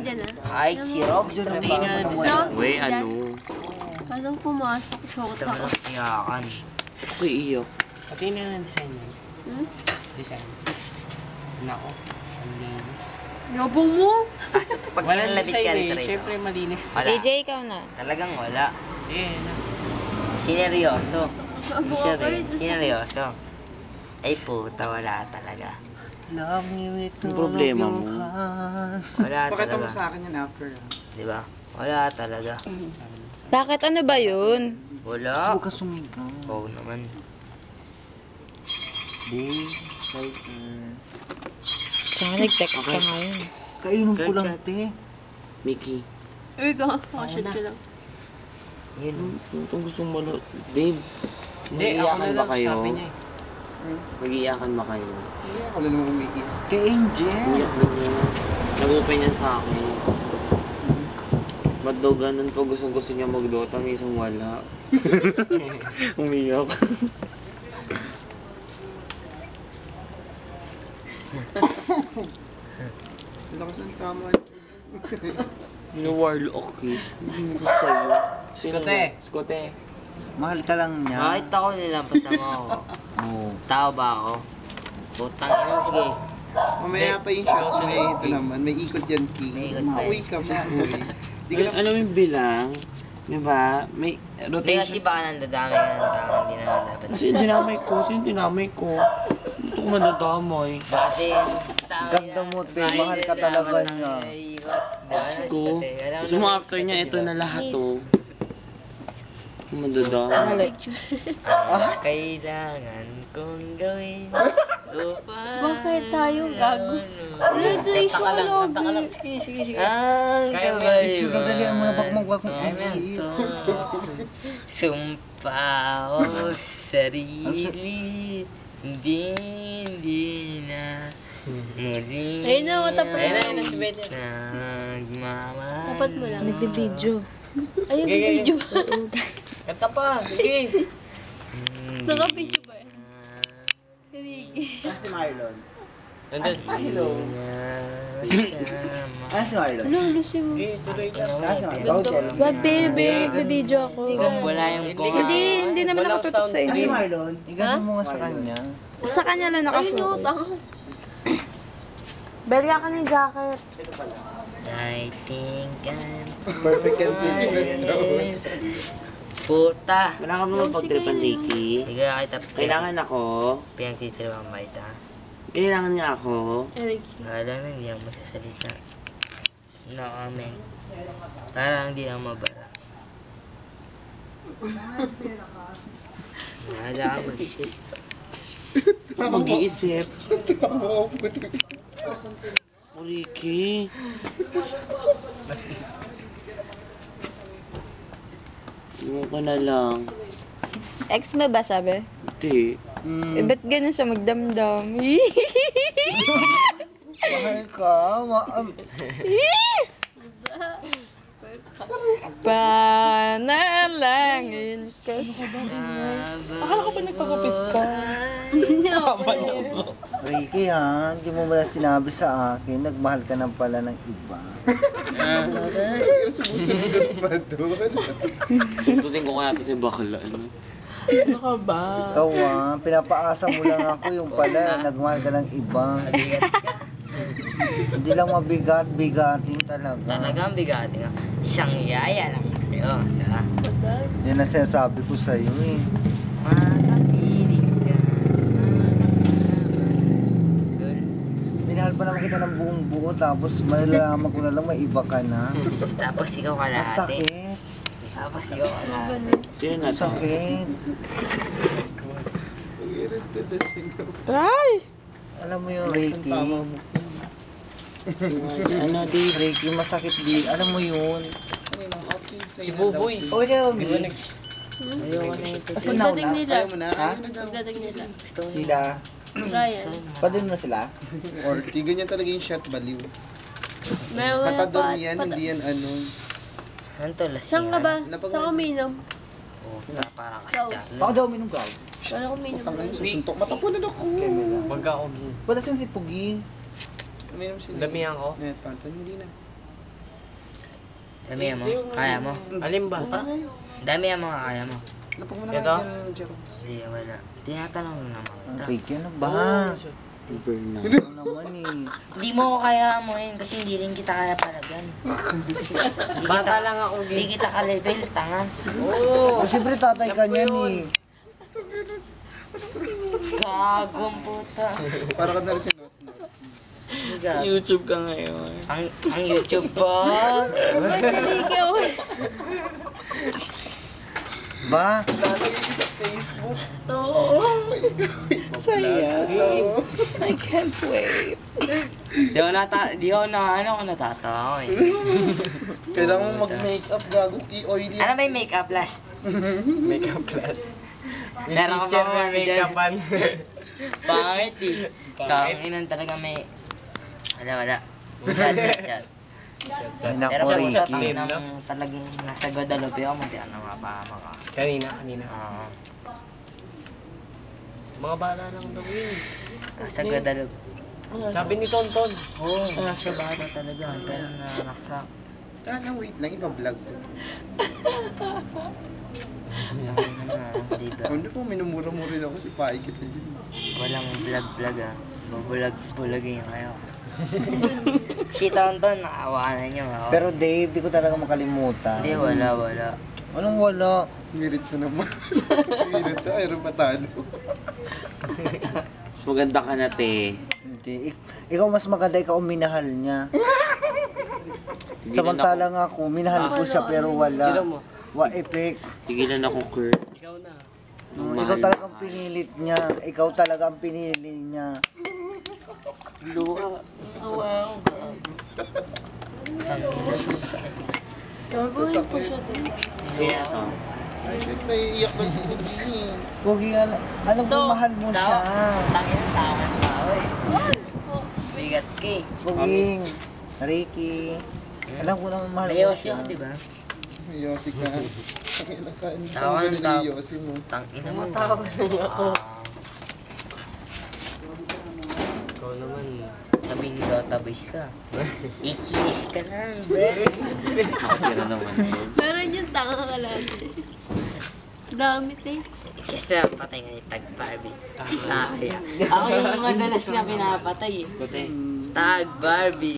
dyan ah. Kahit si Rox na pa. Wey, ano? Walang pumasok. Short Gusto mo ako. lang iyakan. Ako'y iyak. Pati na yung design niya. Design. Nako. Ang linis. Yabong mo! Pag Walang nalabit ka design rito eh. Siyempre malinis. Wala. AJ, ikaw na. Talagang wala. Eh, na. Sineryoso. Ibig Abo sabihin, ako. sineryoso. Ay puta, wala talaga. Love me with Ang problema mo. Wala Pakita mo talaga. sa akin yan after. Diba? Wala talaga. Bakit? Ano ba yun? Wala. Huwag ka sumigaw. Oo naman. Babe, like, Saka nag-text ka ngayon. kainom ko lang, te. Mickey. Uy, kakashot ka lang. Yun. Itong gusto mo lang. Dave, Hindi, ako na mag-iiyakan ba lang. kayo? Sabi niya eh. Mag-iiyakan ba kayo? Hindi ako lang naman umiiyak. Kay Angel. Umiyak na niya. Nag-open yan sa akin. Ba't daw ganun po gusto niya mag-Dota, minsan wala. Umiyak. Ang lakas ng tama. Warlock kiss. Hindi ko sa'yo. Skote. Skote. Mahal ka lang niya. Kahit ako nilampasan mo ako. Oo. Tao ba ako? Putang ina mo, sige. Mamaya pa yung shot. May ito naman. May ikot yan, King. May ikot pa Mauwi ka, mauwi. Di ka na... Ano yung bilang? Diba? May Hindi kasi rotation. baka nandadami ka ng tao, hindi naman dapat. Kasi dinamay ko. Sino dinamay ko? Ito ko madadamay. Dati, tao Ganda mo, te. Mahal ka talaga niya. Ko. Gusto mo after niya, ito na lahat to. Ito ko madadamay. Kailangan kong gawin upang... Bakit tayo gago? Graduation lobby. Sige. Ang kabayo. Dalihan mo na pag magwag kong isip. Sumpa ako sa sarili. Hindi na muli. Ayun na, tapat mo. Ayun na si Ben. Nagmamahal. Tapat mo lang. Nagbe-video. Ayun, video ba? Kanta pa. Sige. Naka-video ba eh? Si Ricky. Si Marlon. Nandun. Hello. Si Marlon? Ano, lusing mo. Sige, tuloy lang. Si Marlon. Wag, bebe. Nagbe-video ako. Wala yung chorus. Hindi naman ako tutok sa Si inyo. Marlon? Igano mo nga sa kanya. Sa kanya lang Ay, no, nakafocus. Belga ka ng jacket. I think I'm Perfect yan, King. puta. Wala ka ba mapagtripan, Nikki? Hindi ka kita Kailangan ako. pinagtitripan ba ita? Kailangan niya ako. Ricky. Wala na, hindi ako masasalita. No, amen. Parang hindi ako mabara. Wala ka mag-isip. Mag-iisip. Oh, Ricky. Iwan ko na lang. Ex mo ba, sabi? Hindi. Eh, ba't ganun siya magdamdam? Mahal ka. Panalangin ko sa... Akala ko pa nagpagupit ka. Ricky ha, hindi mo ba sinabi sa akin, nagmahal ka na pala ng iba. Sumusunod pa doon. Suntutin ko kaya ito si bakla. Ano ka ba? Ikaw pinapaasa mo lang ako yung pala, nagmahal ka ng iba. Hindi lang mabigat-bigatin talaga. Talagang bigati nga. Isang yaya lang sa'yo. Diba? Yan ang sinasabi ko sa'yo eh. Makapiling ka. Minahal pa naman kita ng buong buo, tapos malalaman ko na lang may iba ka na. Tapos ikaw kalahati. Masakit. Tapos ikaw kalahati. Sino na to? Masakit. Ay! Alam mo yung Ricky, Tama mo. Ano, Dave? Ricky, masakit din. Alam mo yun. Si Buboy. Okay ka, Omi. Ayoko na ito. Kasi Pagdating nauna. nila. Ayaw mo na? Ha? Pagdating nila. Nila. Ryan. Pa din na sila? Or di ganyan talaga yung shot baliw. May wala Patador pa. yan, hindi yan ano. Ano to, lasingan? Saan ka ba? Lapag- Saan ka uminom? Oo, parang kasi Ikaw. Carlo. Baka daw uminom ka. Wala ka uminom. Basta ngayon, susuntok. Matapunan ako. Wag ako gin. Ba't asan si Pugi? Uminom sila. Damihan ko. Eh, tantan, hindi na. Dami mo. Kaya mo. Alin ba? Dami ang mga kaya mo. Lapag mo na Ito? nga dyan, Jerome. Hindi, wala. Tinatanong mo naman kita. Okay ka na ba? Burnout. Ikaw naman eh. Hindi mo ko kaya mo yun kasi hindi rin kita kaya palagan. Bata lang ako, Hindi kita ka-level, tanga. Oo. Oh, siyempre tatay ka niyan eh. Gagong puta. Para ka na rin si Not. Gag. YouTube ka ngayon. Ang YouTube ba? Ikaw. Ba? Lalagay ko sa Facebook. Saya. I can't wait. Di ako natatawa eh. Kailangan mo mag-makeup, gago. Oily. Ano ba yung makeup last? Makeup class. Meron ka Teacher ba may mga make-upan. Pangit eh. Tanginan talaga may... Wala. Chat. Ay Pero nako, kung sa Ricky. tanginang talagang nasa Guadalupe ako, hindi ako mapahama ka. Kanina. Oo. Mga bala lang daw yun. Nasa Guadalupe. Sabi ni Tonton. Oo, nasa bata talaga. Pero nanaksak. Wait lang, iba-vlog ko. Di ba? Ano po, minumura-mura rin ako si Pai kita dyan. Walang vlog ah. Bubulag-bulagin kayo. Si Tonton, nakawanan niyo ako. Pero Dave, di ko talaga makalimutan. Hindi, wala. Anong wala? Mirit na naman. Mirit na, ayaw patalo. Mas maganda ka na, te. Hindi. Ikaw mas maganda, ikaw ang minahal niya. Samantalang ako, minahal ko siya pero wala. Sino mo? Wa effect. Tigilan ako, Kurt. Ikaw na. Ikaw talagang pinilit niya. Ikaw talagang pinili niya. Luha. Wow. Gagawin ko siya din. Kaya to. Shit, naiiyak na si Kugi. Pogi, alam ko mahal mo siya. Tangin ang tao ng tao eh. Bigat ka eh. Poging, Ricky. Alam ko naman mahal May mo Yossi siya. ako, diba? Yosi ka. Kailan ka? Tawa ng tao. Yosi mo. Tangina mo. Matawa na niya ako. Ah, Ikaw naman. sabihin ni Dota Boys ka. Ikinis ka lang, bro. Pero naman yun. Meron yung tanga ka lagi. Damit eh. Kasi na patay nga ni Tag Barbie. Tapos nakakaya. Ako yung madalas na pinapatay eh. Kote. Tag Barbie.